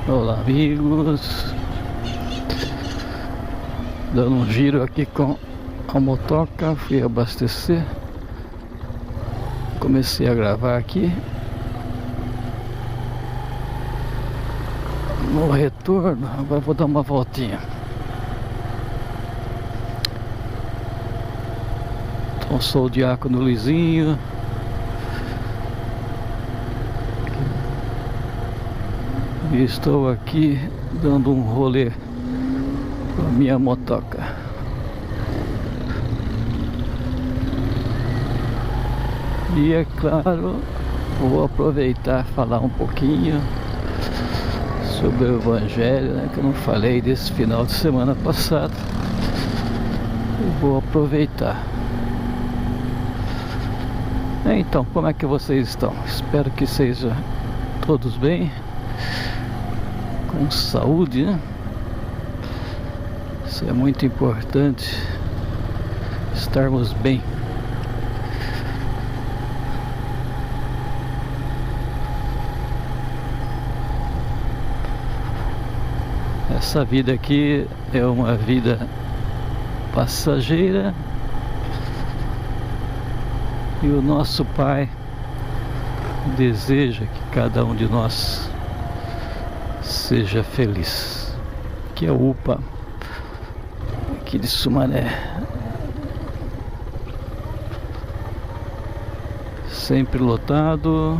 Olá, amigos. Dando um giro aqui com a motoca, fui abastecer. Comecei a gravar aqui. No retorno, agora vou dar uma voltinha. Então, sou o Diácono Luizinho. E estou aqui dando um rolê com a minha motoca. E é claro, vou aproveitar e falar um pouquinho sobre o Evangelho, né, que eu não falei desse final de semana passado. Eu vou aproveitar. Então, como é que vocês estão? Espero que sejam todos bem, com saúde, né? Isso é muito importante, estarmos bem. Essa vida aqui é uma vida passageira e o nosso Pai deseja que cada um de nós seja feliz. Que é o UPA aqui de Sumaré, sempre lotado.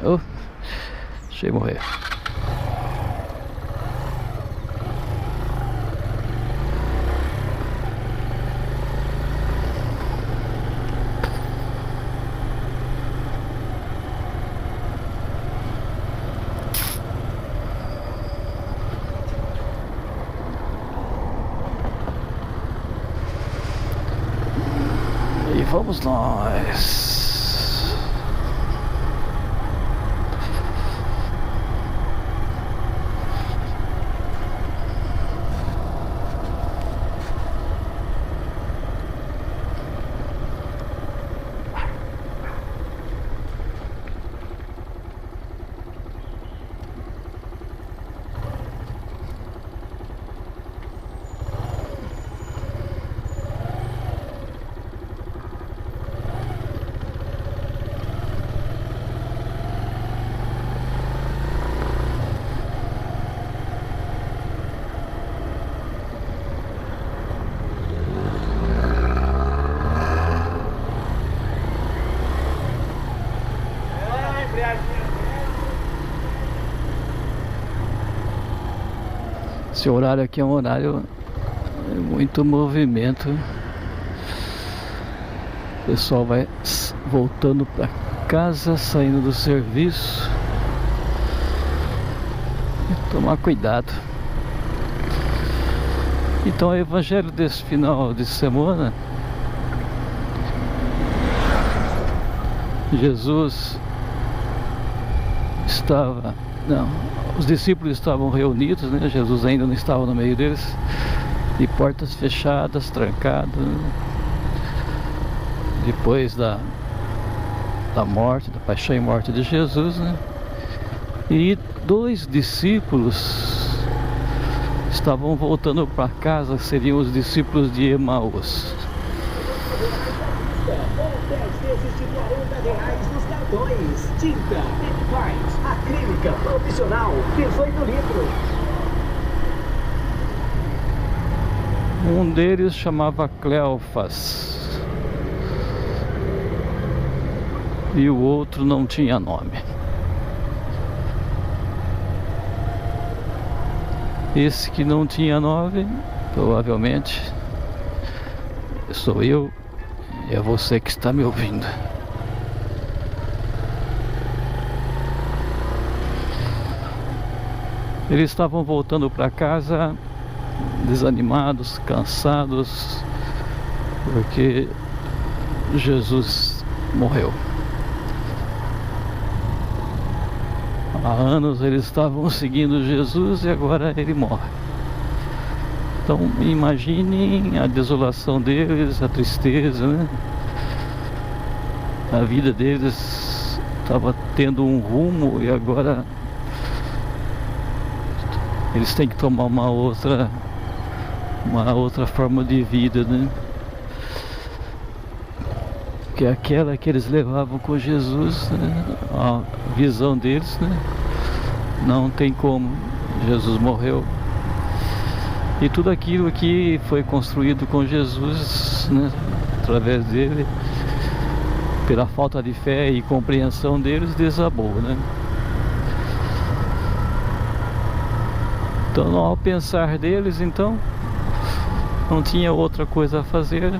Oh, deixei morrer. E vamos nós. Esse horário aqui é um horário de muito movimento. O pessoal vai voltando para casa, saindo do serviço. E tomar cuidado. Então, o evangelho desse final de semana, Jesus estava... os discípulos estavam reunidos, né? Jesus ainda não estava no meio deles, de portas fechadas, trancadas, depois da morte, da paixão e morte de Jesus, né? E 2 discípulos estavam voltando para casa, seriam os discípulos de Emaús. 10 vezes de R$40 nos cartões. Tinta, White, acrílica, profissional, 18 litros. Um deles chamava Cleofas e o outro não tinha nome. Esse que não tinha nome, provavelmente sou eu, é você que está me ouvindo. Eles estavam voltando para casa desanimados, cansados, porque Jesus morreu. Há anos eles estavam seguindo Jesus e agora ele morre. Então imaginem a desolação deles, a tristeza, né? A vida deles estava tendo um rumo e agora eles têm que tomar uma outra forma de vida, né? Que é aquela que eles levavam com Jesus, né? A visão deles, né? Não tem como, Jesus morreu. E tudo aquilo que foi construído com Jesus, né? Através dele, pela falta de fé e compreensão deles, desabou, né? Então, ao pensar deles, então, não tinha outra coisa a fazer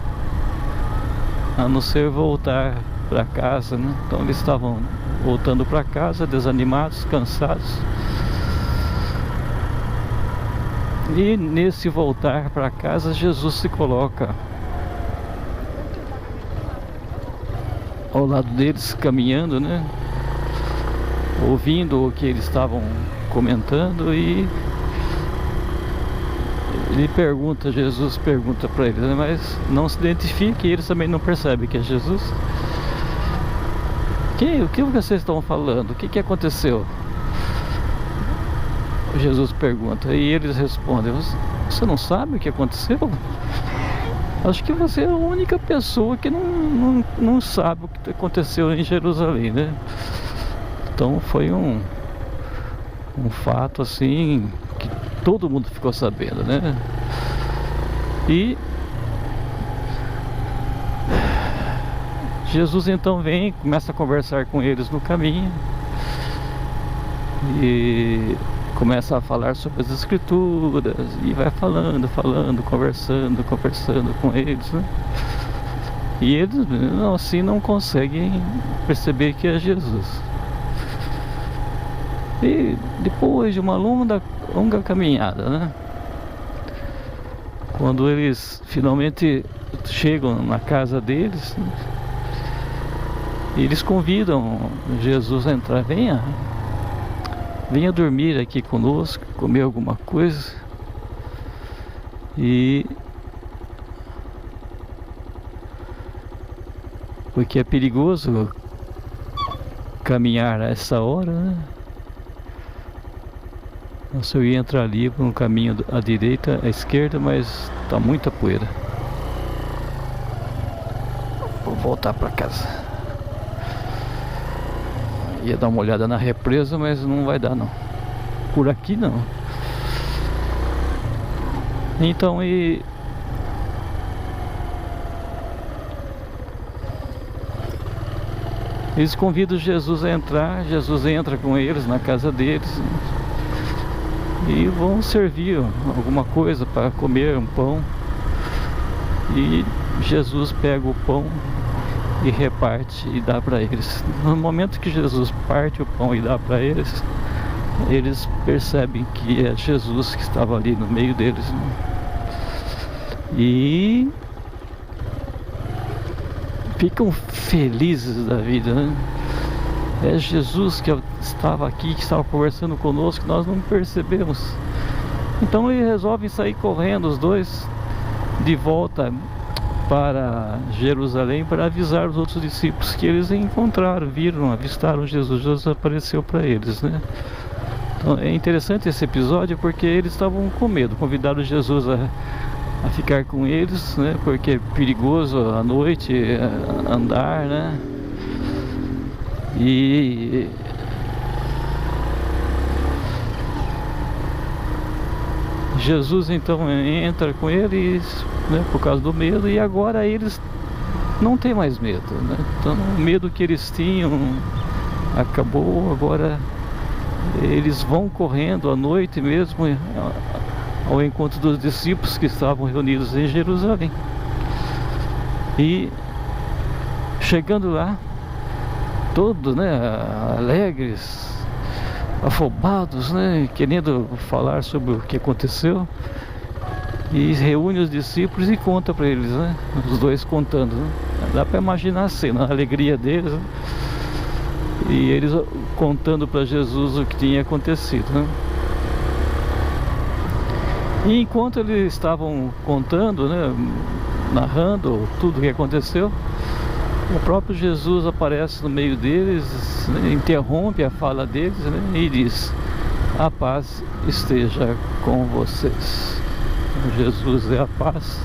a não ser voltar para casa, né? Então eles estavam voltando para casa, desanimados, cansados. E nesse voltar para casa, Jesus se coloca ao lado deles, caminhando, né? Ouvindo o que eles estavam comentando, e ele pergunta, Jesus pergunta para eles, né? Mas não se identifica, e eles também não percebem que é Jesus. O que vocês estão falando? O que aconteceu? Jesus pergunta, e eles respondem: você não sabe o que aconteceu? Acho que você é a única pessoa que não sabe o que aconteceu em Jerusalém, né? Então foi um fato assim que todo mundo ficou sabendo, né? E Jesus então vem, começa a conversar com eles no caminho e começa a falar sobre as escrituras, e vai falando, conversando com eles, né? E eles assim não conseguem perceber que é Jesus. E depois de uma longa caminhada, né? Quando eles finalmente chegam na casa deles, né? Eles convidam Jesus a entrar. Venha dormir aqui conosco, comer alguma coisa. Porque é perigoso caminhar a essa hora, né? Nossa, eu ia entrar ali por um caminho à direita, à esquerda, mas tá muita poeira. Vou voltar para casa. Ia dar uma olhada na represa, mas não vai dar não. Por aqui não. Então eles convidam Jesus a entrar. Jesus entra com eles na casa deles e vão servir alguma coisa para comer, um pão. E Jesus pega o pão e reparte e dá para eles. No momento que Jesus parte o pão e dá para eles, eles percebem que é Jesus que estava ali no meio deles, né? E ficam felizes da vida, né? É Jesus que estava aqui, que estava conversando conosco, nós não percebemos. Então eles resolvem sair correndo, os dois, de volta para Jerusalém, para avisar os outros discípulos que eles encontraram, avistaram Jesus. Jesus apareceu para eles, né? Então, é interessante esse episódio porque eles estavam com medo, convidaram Jesus a ficar com eles, né? Porque é perigoso à noite andar, né? E Jesus então entra com eles, né, por causa do medo, e agora eles não têm mais medo, né? Então o medo que eles tinham acabou. Agora eles vão correndo à noite mesmo ao encontro dos discípulos que estavam reunidos em Jerusalém. E chegando lá, todos, né, alegres, afobados, né, querendo falar sobre o que aconteceu, e reúne os discípulos e conta para eles, né, os dois contando, né? Dá para imaginar a cena, a alegria deles, né? E eles contando para Jesus o que tinha acontecido, né? E enquanto eles estavam contando, né, narrando tudo o que aconteceu, o próprio Jesus aparece no meio deles, né, interrompe a fala deles, né, e diz: a paz esteja com vocês. Jesus é a paz,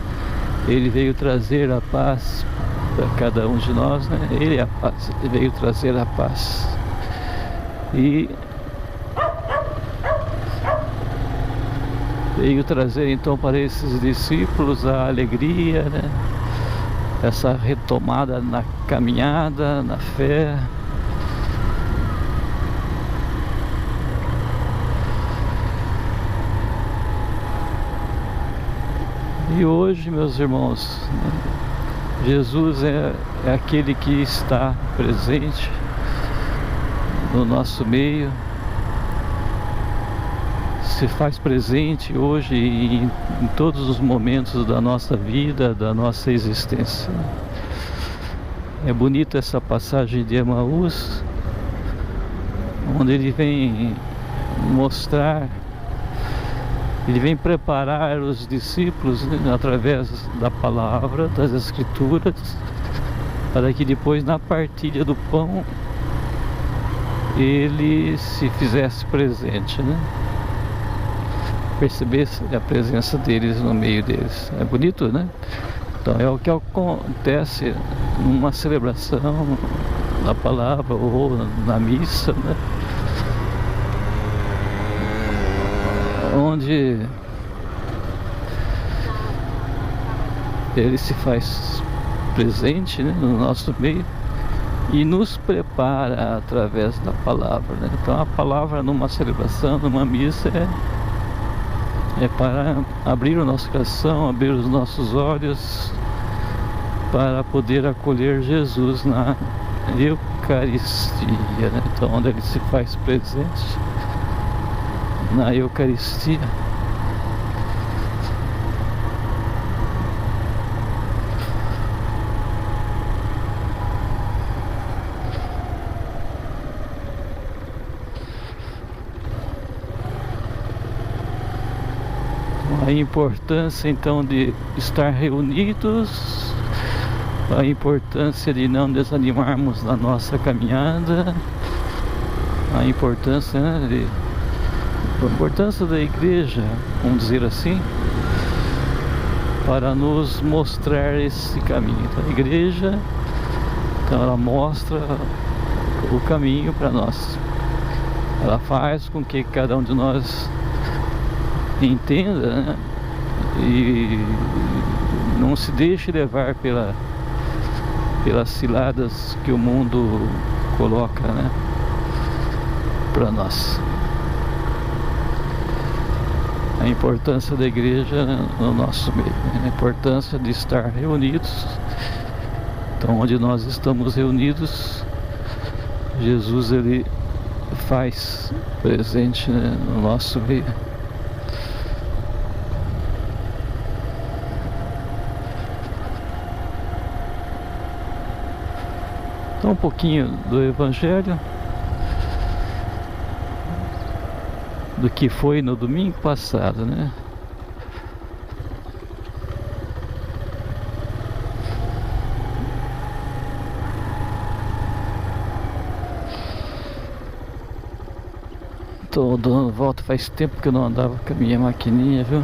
ele veio trazer a paz para cada um de nós, né? Ele é a paz, ele veio trazer a paz. E veio trazer então para esses discípulos a alegria, né? Essa retomada na caminhada, na fé. E hoje, meus irmãos, Jesus é aquele que está presente no nosso meio, se faz presente hoje em todos os momentos da nossa vida, da nossa existência. É bonita essa passagem de Emaús, onde ele vem mostrar, ele vem preparar os discípulos, né, através da palavra, das escrituras, para que depois na partilha do pão ele se fizesse presente, né? Percebesse a presença deles no meio deles. É bonito, né? Então é o que acontece numa celebração da palavra ou na missa, né? Onde ele se faz presente, né, no nosso meio e nos prepara através da palavra, né? Então a palavra numa celebração, numa missa é para abrir o nosso coração, abrir os nossos olhos para poder acolher Jesus na Eucaristia, né? Então onde ele se faz presente na Eucaristia. A importância então de estar reunidos, a importância de não desanimarmos na nossa caminhada, a importância, né, a importância da igreja, vamos dizer assim, para nos mostrar esse caminho. Então, a igreja, então, ela mostra o caminho para nós, ela faz com que cada um de nós entenda, né, e não se deixe levar pelas ciladas que o mundo coloca, né, para nós. A importância da igreja no nosso meio, né? A importância de estar reunidos. Então, onde nós estamos reunidos, Jesus ele faz presente, né, no nosso meio. Então, um pouquinho do Evangelho, do que foi no domingo passado, né? Tô dando volta, faz tempo que eu não andava com a minha maquininha, viu?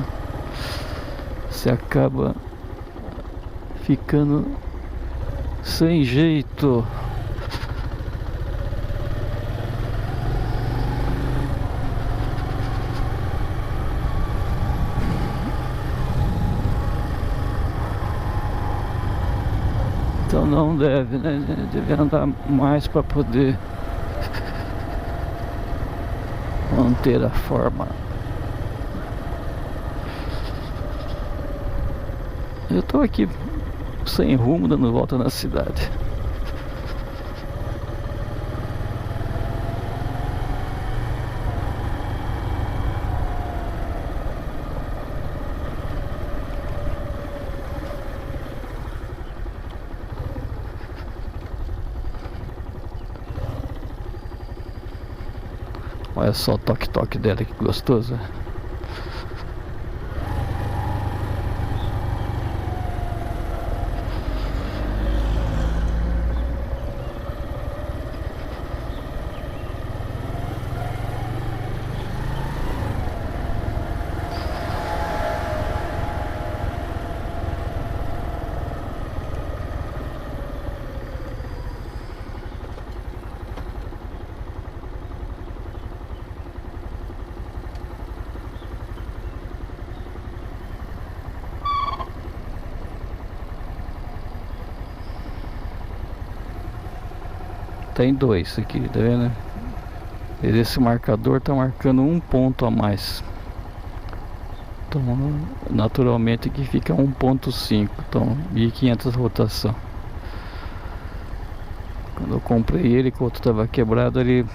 Você acaba ficando sem jeito. Então não deve, né? Deve andar mais para poder manter a forma. Eu tô aqui sem rumo, dando volta na cidade. Olha só o toque-toque dela, que gostoso. Tem dois aqui, tá vendo? Esse marcador tá marcando um ponto a mais. Então, naturalmente aqui fica 1.5. Então, 1500 rotação. Quando eu comprei ele, que o outro tava quebrado, ele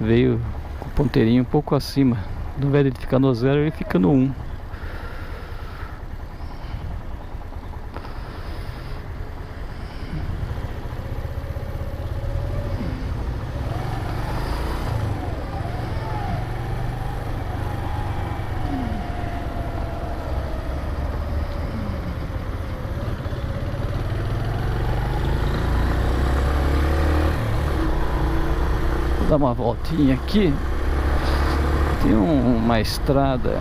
veio com o ponteirinho um pouco acima. Ao invés de ele ficar no 0, ele fica no 1. Dar uma voltinha aqui. Tem uma estrada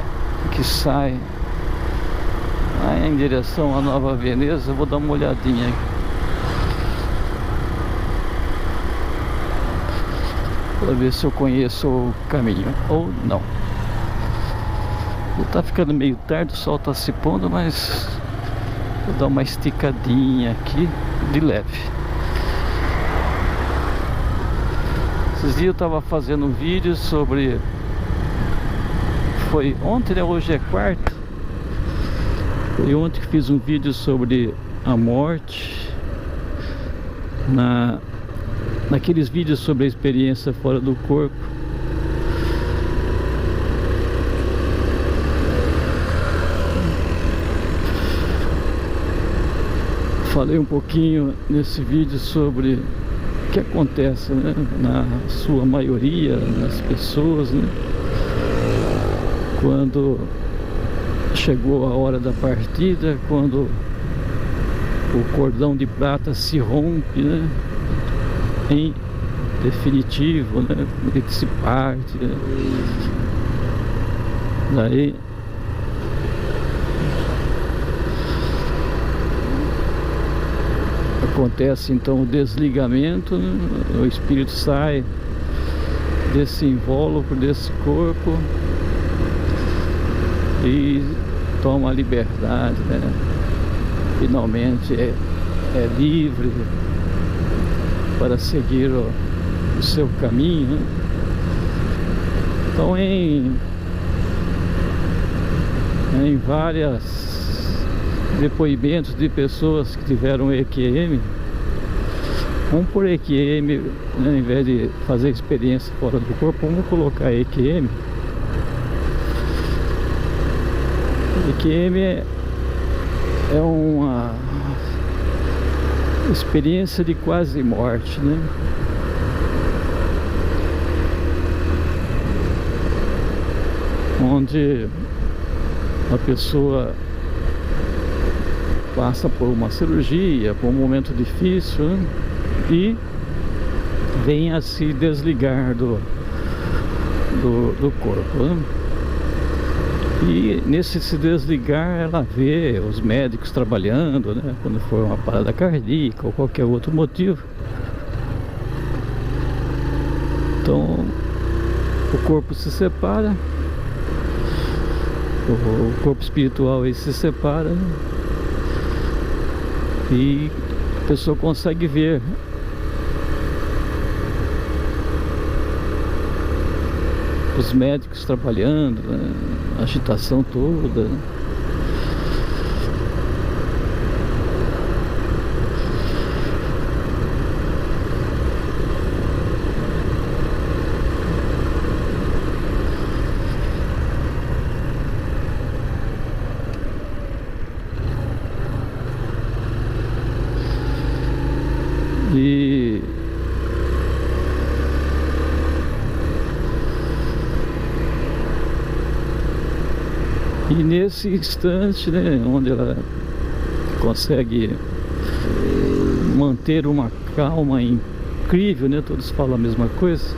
que sai lá em direção à Nova Veneza. Eu vou dar uma olhadinha aqui para ver se eu conheço o caminho ou não. Tá ficando meio tarde, o sol tá se pondo, mas vou dar uma esticadinha aqui de leve. Esses dias eu estava fazendo um vídeo sobre... Foi ontem, né? Hoje é quarta. Foi ontem que fiz um vídeo sobre a morte. Naqueles vídeos sobre a experiência fora do corpo. Falei um pouquinho nesse vídeo sobre o que acontece, né, na sua maioria, nas pessoas, né, quando chegou a hora da partida, quando o cordão de prata se rompe, né, em definitivo, né, ele se parte, né. Daí acontece então o desligamento, né? O espírito sai desse invólucro, desse corpo e toma a liberdade, né? Finalmente é livre para seguir o seu caminho, né? Então em várias depoimentos de pessoas que tiveram EQM, por EQM, né, em vez de fazer experiência fora do corpo, vamos colocar EQM. EQM é uma experiência de quase morte, né? Onde a pessoa passa por uma cirurgia, por um momento difícil, né? E vem a se desligar do corpo, né? E nesse se desligar ela vê os médicos trabalhando, né? Quando for uma parada cardíaca ou qualquer outro motivo. Então o corpo se separa, o corpo espiritual aí se separa, né? E a pessoa consegue ver os médicos trabalhando, né? A agitação toda. E nesse instante, né, onde ela consegue manter uma calma incrível, né? Todos falam a mesma coisa,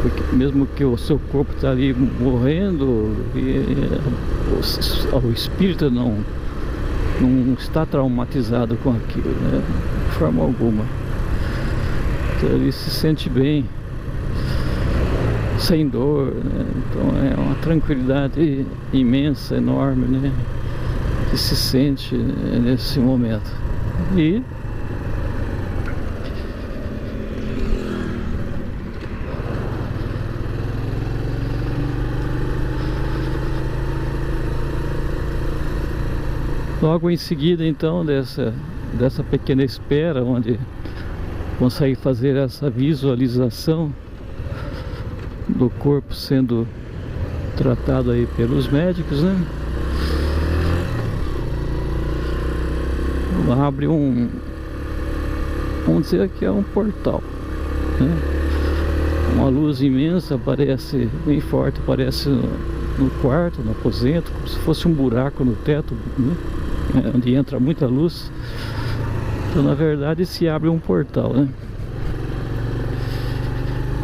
porque mesmo que o seu corpo está ali morrendo, o espírito não está traumatizado com aquilo, né? De forma alguma. Então ele se sente bem, sem dor, né? Então é uma tranquilidade imensa, enorme, né? Que se sente, né, nesse momento. E logo em seguida, então, dessa pequena espera, onde consegue fazer essa visualização do corpo sendo tratado aí pelos médicos, né? Abre vamos dizer que é um portal, né? Uma luz imensa aparece, bem forte, aparece no quarto, no aposento, como se fosse um buraco no teto, né? Onde entra muita luz. Então, na verdade, se abre um portal, né?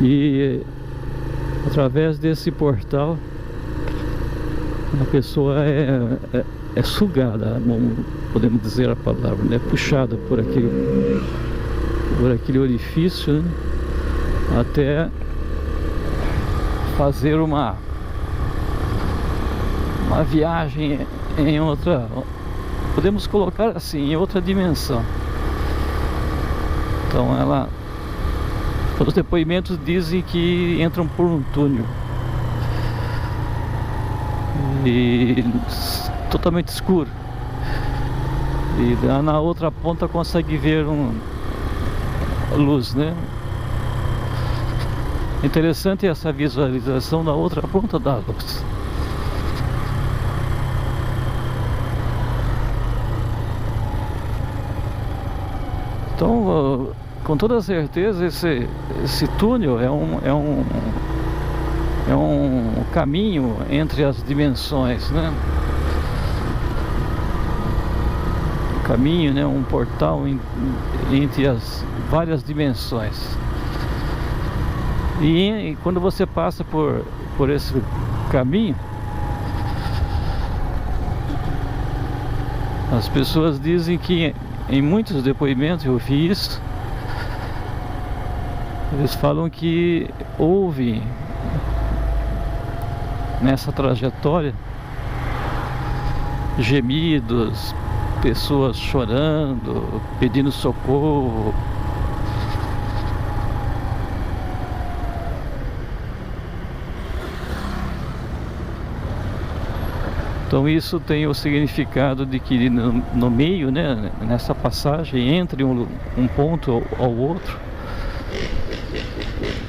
E através desse portal a pessoa é sugada, podemos dizer a palavra, né? Puxada por aquele orifício, né? Até fazer uma viagem em outra, podemos colocar assim, em outra dimensão. Então os depoimentos dizem que entram por um túnel e totalmente escuro, e lá na outra ponta consegue ver luz, né? Interessante essa visualização da outra ponta da luz. Então, com toda certeza, esse túnel é um caminho entre as dimensões, né? Um caminho, né? Um portal entre as várias dimensões. E quando você passa por esse caminho, as pessoas dizem que, em muitos depoimentos eu vi isso, eles falam que houve nessa trajetória gemidos, pessoas chorando, pedindo socorro. Então isso tem o significado de que no meio, né, nessa passagem entre um ponto ao outro,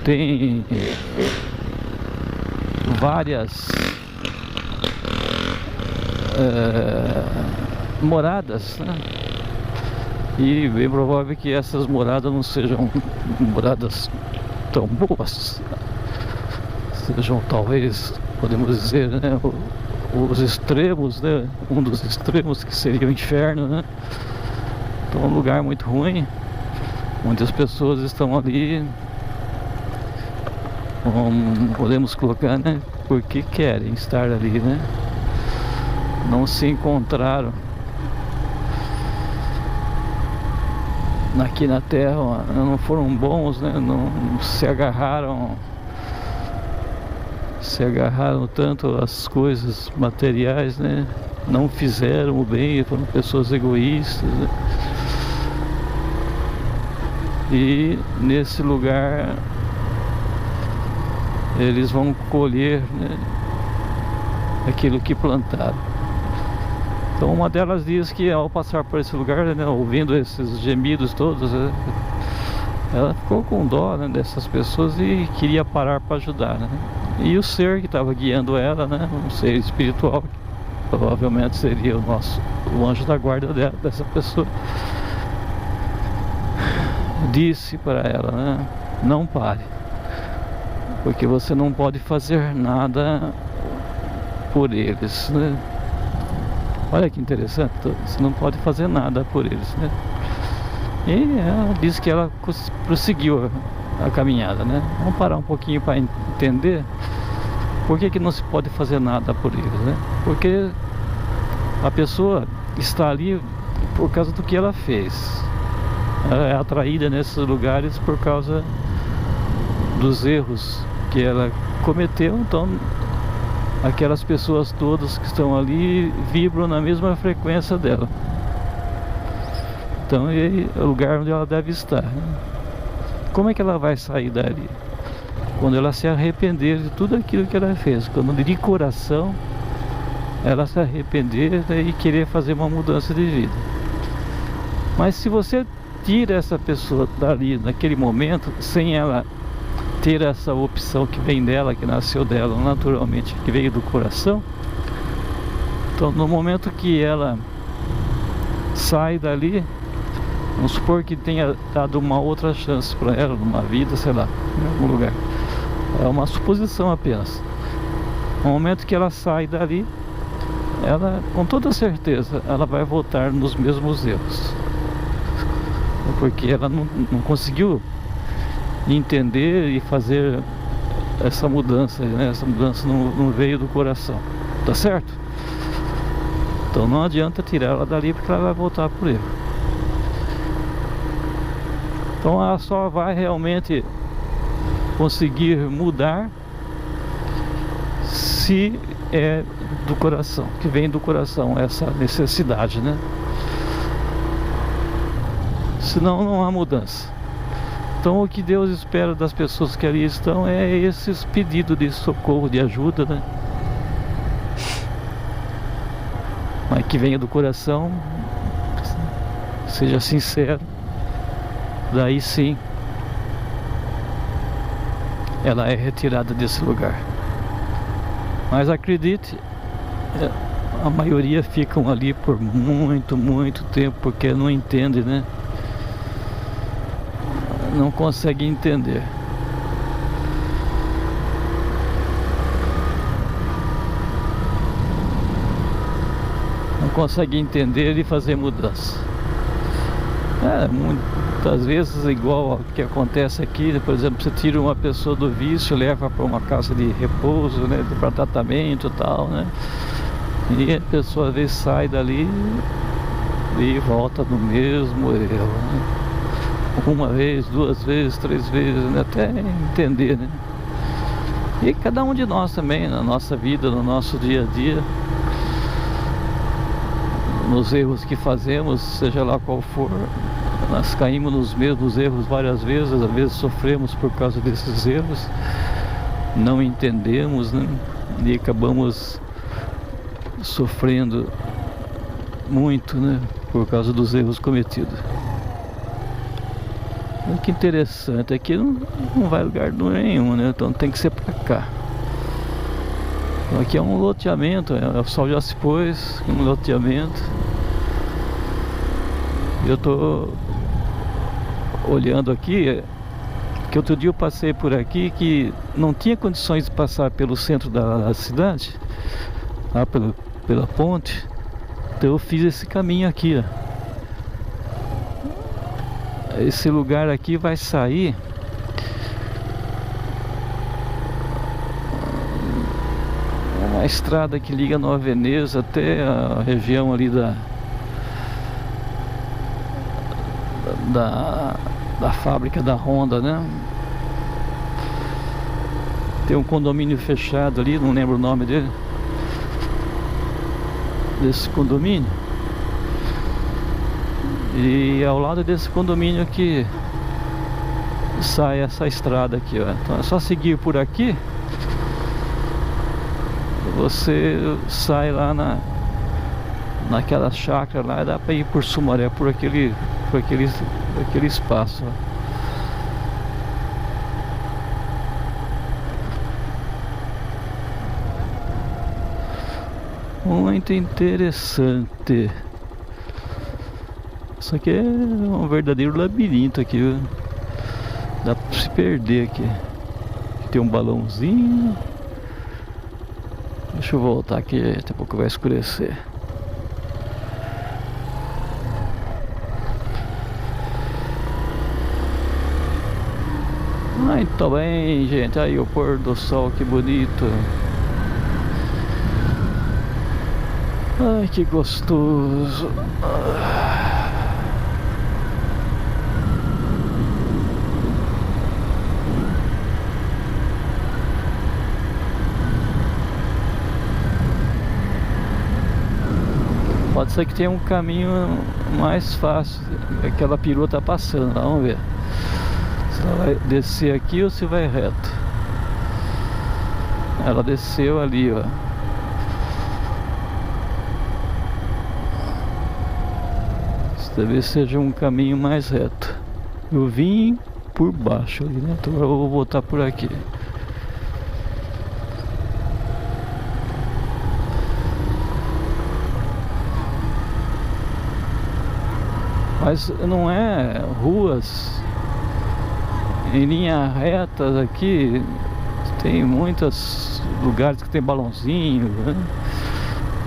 tem várias moradas, né? E bem provável que essas moradas não sejam moradas tão boas, sejam, talvez, podemos dizer, né, os extremos, né? Um dos extremos, que seria o inferno, né? Então é um lugar muito ruim. Muitas pessoas estão ali, podemos colocar, né, porque querem estar ali, né? Não se encontraram aqui na Terra, não foram bons, né? Não se agarraram tanto às coisas materiais, né? Não fizeram o bem, foram pessoas egoístas, né? E nesse lugar eles vão colher, né, aquilo que plantaram. Então uma delas diz que ao passar por esse lugar, né, ouvindo esses gemidos todos, né, ela ficou com dó, né, dessas pessoas e queria parar para ajudar, né? E o ser que estava guiando ela, né, um ser espiritual, que provavelmente seria o anjo da guarda dessa pessoa, disse para ela, né, não pare, porque você não pode fazer nada por eles, né? Olha que interessante, você não pode fazer nada por eles, né? E ela disse que ela prosseguiu a caminhada, né? Vamos parar um pouquinho para entender por que não se pode fazer nada por eles, né? Porque a pessoa está ali por causa do que ela fez. Ela é atraída nesses lugares por causa dos erros que ela cometeu. Então aquelas pessoas todas que estão ali vibram na mesma frequência dela. Então é o lugar onde ela deve estar, né? Como é que ela vai sair dali? Quando ela se arrepender de tudo aquilo que ela fez. Quando de coração ela se arrepender, né, e querer fazer uma mudança de vida. Mas se você tira essa pessoa dali naquele momento, sem ela ter essa opção que vem dela, que nasceu dela naturalmente, que veio do coração, então no momento que ela sai dali, vamos supor que tenha dado uma outra chance para ela, numa vida, sei lá, em algum lugar, é uma suposição apenas. No momento que ela sai dali, ela, com toda certeza, ela vai voltar nos mesmos erros, porque ela não conseguiu entender e fazer essa mudança, né? Essa mudança não veio do coração, tá certo? Então não adianta tirar ela dali, porque ela vai voltar por erro. Então ela só vai realmente conseguir mudar se é do coração, que vem do coração essa necessidade, né? Senão não há mudança. Então o que Deus espera das pessoas que ali estão é esses pedidos de socorro, de ajuda, né? Mas que venha do coração, seja sincero, daí sim ela é retirada desse lugar. Mas acredite, a maioria ficam ali por muito tempo, porque não entende, né? Não consegue entender. Não consegue entender e fazer mudança. Muitas vezes igual ao que acontece aqui, por exemplo, você tira uma pessoa do vício, leva para uma casa de repouso, né, para tratamento e tal, né? E a pessoa às vezes sai dali e volta no mesmo erro, né? Uma vez, duas vezes, três vezes, né? Até entender, né? E cada um de nós também, na nossa vida, no nosso dia a dia, nos erros que fazemos, seja lá qual for, nós caímos nos mesmos erros várias vezes, às vezes sofremos por causa desses erros, não entendemos, né? E acabamos sofrendo muito, né? Por causa dos erros cometidos. Que interessante, aqui não vai lugar nenhum, né? Então tem que ser pra cá. Então aqui é um loteamento, o sol já se pôs, um loteamento. Eu tô olhando aqui, que outro dia eu passei por aqui, que não tinha condições de passar pelo centro da cidade, lá pela ponte. Então eu fiz esse caminho aqui, ó. Esse lugar aqui vai sair uma estrada que liga Nova Veneza até a região ali da fábrica da Honda, né? Tem um condomínio fechado ali, não lembro o nome desse condomínio. E ao lado desse condomínio aqui sai essa estrada aqui, ó. Então é só seguir por aqui, você sai lá naquela chácara lá, dá pra ir por Sumaré, por aquele espaço, ó. Muito interessante. Isso aqui é um verdadeiro labirinto aqui, viu? Dá pra se perder aqui. Tem um balãozinho. Deixa eu voltar aqui, daqui a pouco vai escurecer. Muito bem, gente. Aí o pôr do sol, que bonito. Ai, que gostoso. Pode ser que tenha um caminho mais fácil. Aquela perua tá passando, vamos ver se ela vai descer aqui ou se vai reto. Ela desceu ali, ó. Talvez seja um caminho mais reto. Eu vim por baixo ali, né? Então eu vou voltar por aqui. Mas não é ruas em linha reta aqui. Tem muitos lugares que tem balãozinho, né?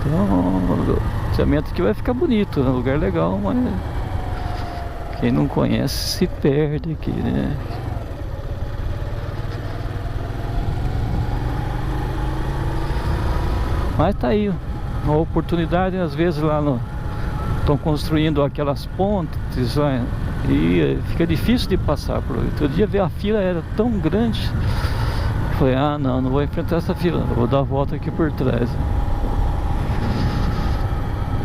Então o loteamento aqui vai ficar bonito, é um lugar legal, mas quem não conhece se perde aqui, né? Mas tá aí uma oportunidade. Às vezes lá no estão construindo aquelas pontes lá, e fica difícil de passar por ali. Outro dia ver a fila era tão grande, eu falei, ah não vou enfrentar essa fila, eu vou dar a volta aqui por trás.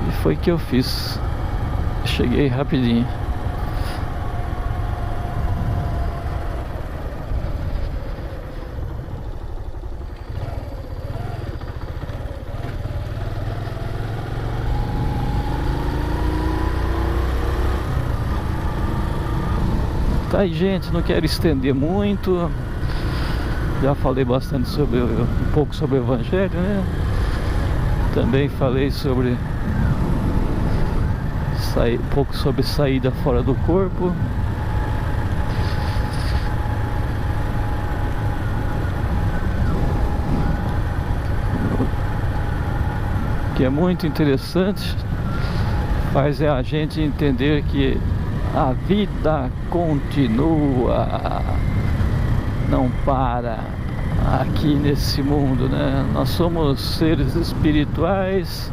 E foi que eu fiz. Cheguei rapidinho. Tá aí, gente, não quero estender muito. Já falei bastante sobre um pouco sobre o Evangelho, né? Também falei sobre um pouco sobre saída fora do corpo. Que é muito interessante, faz a gente entender que a vida continua, não para aqui nesse mundo, né? Nós somos seres espirituais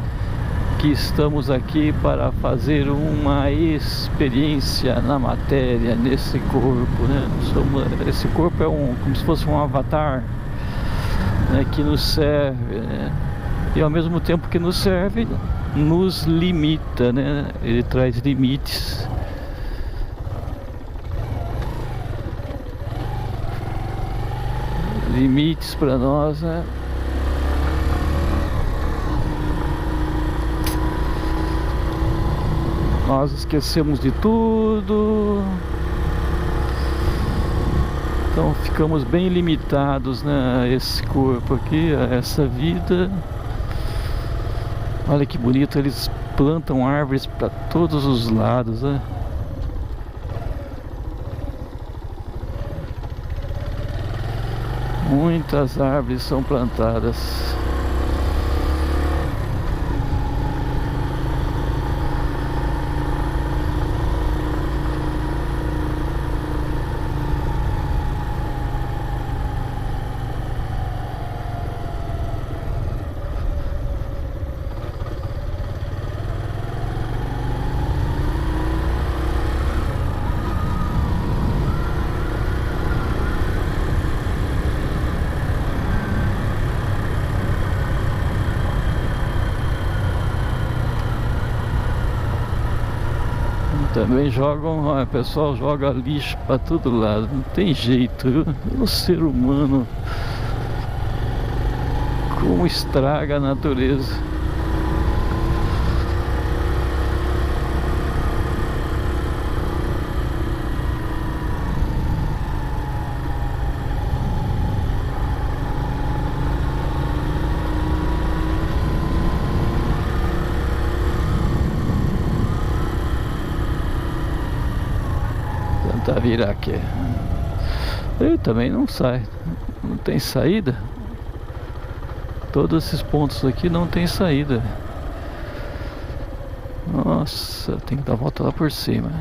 que estamos aqui para fazer uma experiência na matéria, nesse corpo, né? Esse corpo é como se fosse um avatar, né, que nos serve, né? E ao mesmo tempo que nos serve, nos limita, né? Ele traz limites. Limites para nós, né? Nós esquecemos de tudo, então ficamos bem limitados, né, a esse corpo aqui, a essa vida. Olha que bonito, eles plantam árvores para todos os lados, né? Muitas árvores são plantadas. Também jogam, o pessoal joga lixo para todo lado, não tem jeito, viu? O ser humano, como estraga a natureza. Tentar virar aqui. Ele também não sai, não tem saída. Todos esses pontos aqui não tem saída. Nossa, tem que dar a volta lá por cima.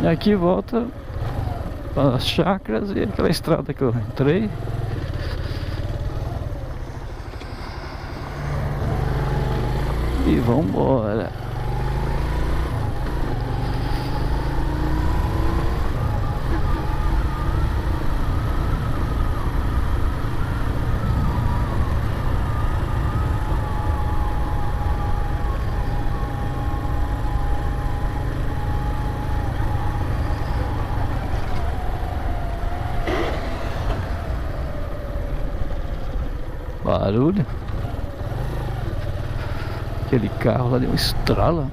E aqui volta para as chácaras e aquela estrada que eu entrei. E vambora. Barulho. Aquele carro lá deu um estrala.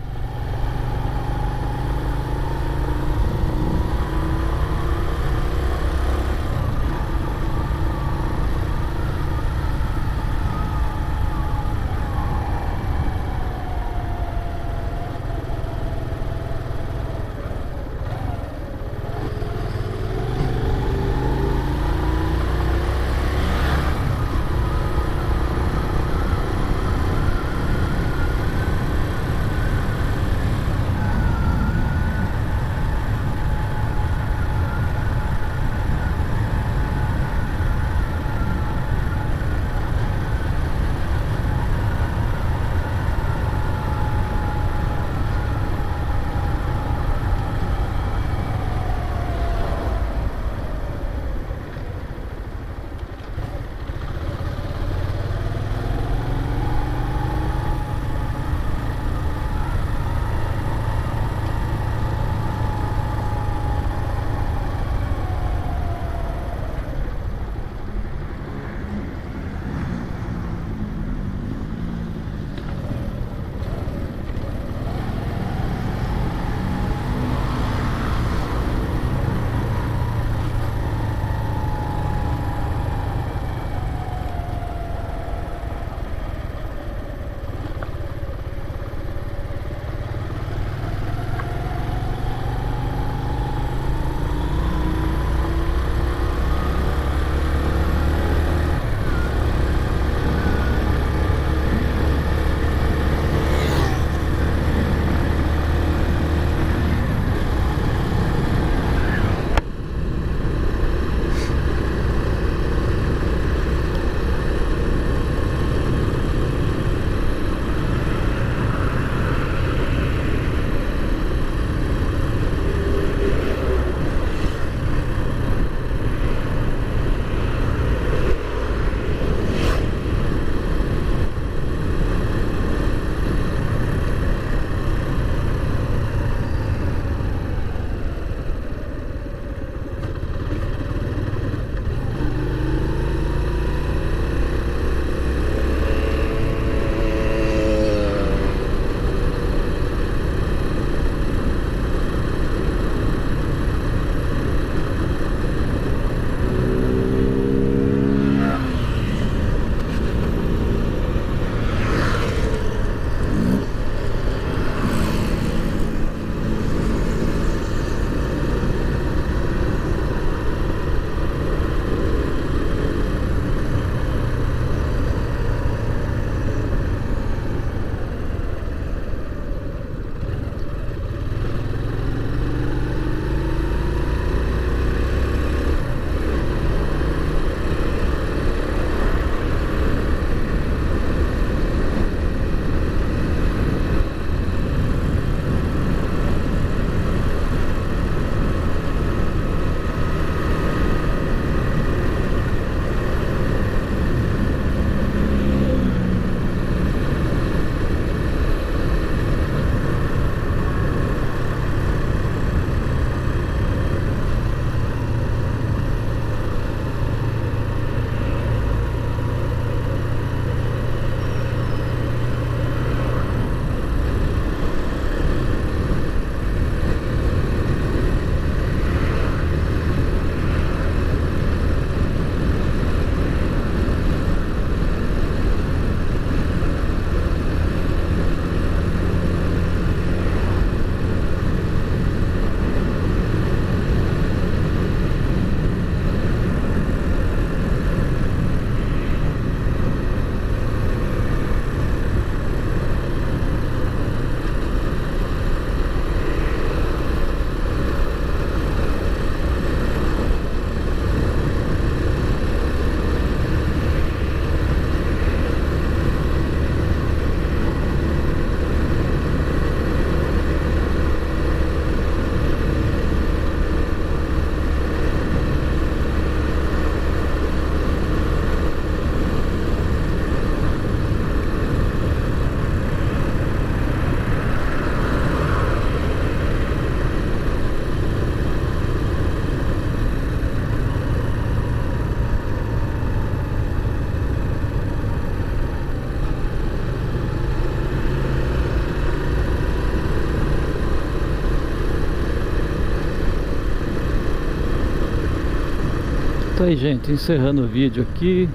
isso aí, gente, encerrando o vídeo aqui.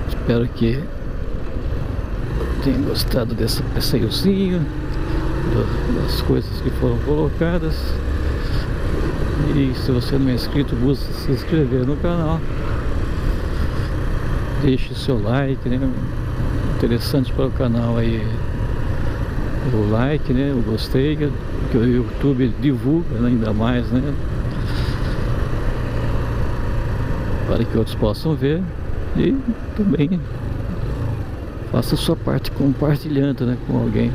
Espero que tenham gostado desse passeiozinho, das coisas que foram colocadas. E se você não é inscrito, busque se inscrever no canal, deixe seu like, né? Interessante para o canal aí o like, né? O gostei, que o YouTube divulga, né? Ainda mais, né? Para que outros possam ver. E também faça a sua parte compartilhando, né, com alguém.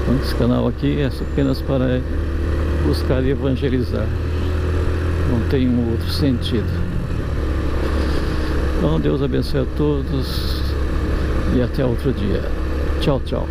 Então, esse canal aqui é apenas para buscar e evangelizar, não tem um outro sentido. Então Deus abençoe a todos e até outro dia. Tchau, tchau.